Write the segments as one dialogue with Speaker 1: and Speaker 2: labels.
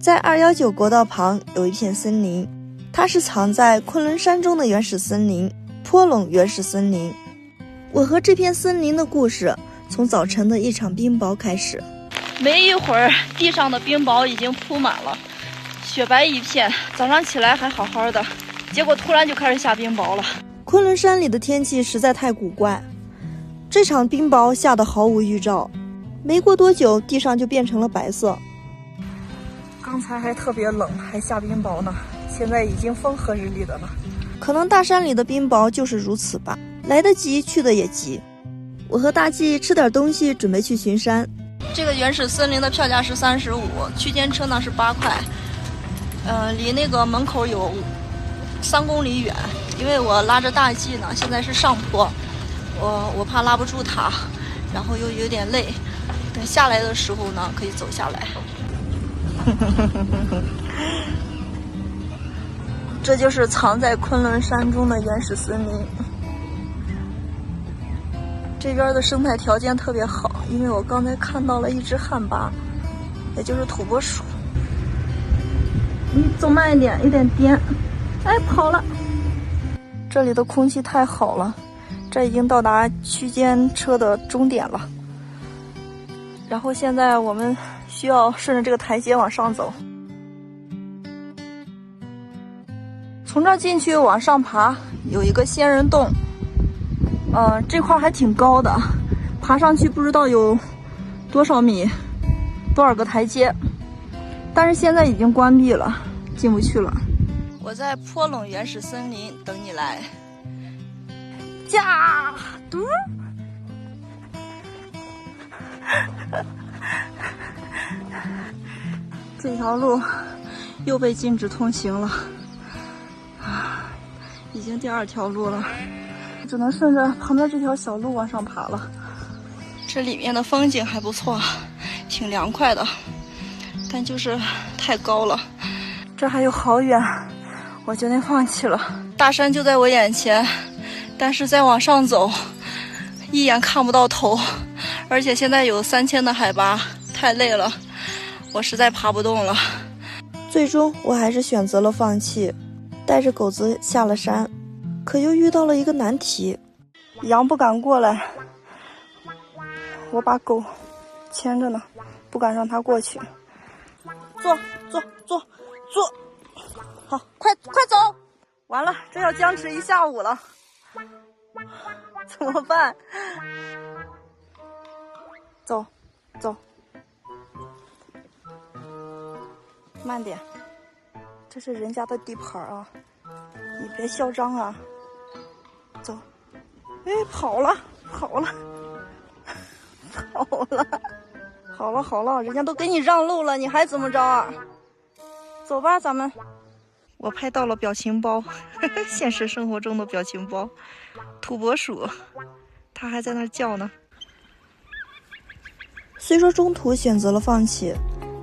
Speaker 1: 在219国道旁有一片森林，它是藏在昆仑山中的原始森林——坡陇原始森林。我和这片森林的故事从早晨的一场冰雹开始。
Speaker 2: 没一会儿，地上的冰雹已经铺满了，雪白一片。早上起来还好好的，结果突然就开始下冰雹了。
Speaker 1: 昆仑山里的天气实在太古怪，这场冰雹下得毫无预兆，没过多久，地上就变成了白色。刚才还特别冷，还下冰雹呢，现在已经风和日丽的了。可能大山里的冰雹就是如此吧，来得及，去得也急。我和大纪吃点东西，准备去巡山。
Speaker 2: 这个原始森林的票价是35，区间车呢是8块。离那个门口有3公里远，因为我拉着大纪呢，现在是上坡，我怕拉不住他，然后又有点累，等下来的时候呢，可以走下来。这就是藏在昆仑山中的原始森林。这边的生态条件特别好，因为我刚才看到了一只旱魃，也就是土拨鼠。你走慢一点，有点颠。哎，跑了！这里的空气太好了，这已经到达区间车的终点了。然后现在我们需要顺着这个台阶往上走，从这儿进去往上爬，有一个仙人洞。这块还挺高的，爬上去不知道有多少米，多少个台阶，但是现在已经关闭了，进不去了。我在坡陇原始森林等你来。驾嘟！这条路又被禁止通行了，已经第2条路了，只能顺着旁边这条小路往上爬了。这里面的风景还不错，挺凉快的，但就是太高了。这还有好远，我决定放弃了。大山就在我眼前，但是再往上走，一眼看不到头，而且现在有3000的海拔，太累了，我实在爬不动了。
Speaker 1: 最终我还是选择了放弃，带着狗子下了山，可又遇到了一个难题。羊不敢过来，我把狗牵着呢，不敢让它过去。坐，好，快走！完了，这要僵持1下午了，怎么办？走，慢点，这是人家的地盘啊，你别嚣张啊！走。哎，跑了，好了，人家都给你让路了，你还怎么着啊？走吧，咱们。我拍到了表情包，现实生活中的表情包，土拨鼠，它还在那儿叫呢。虽说中途选择了放弃，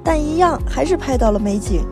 Speaker 1: 但一样还是拍到了美景。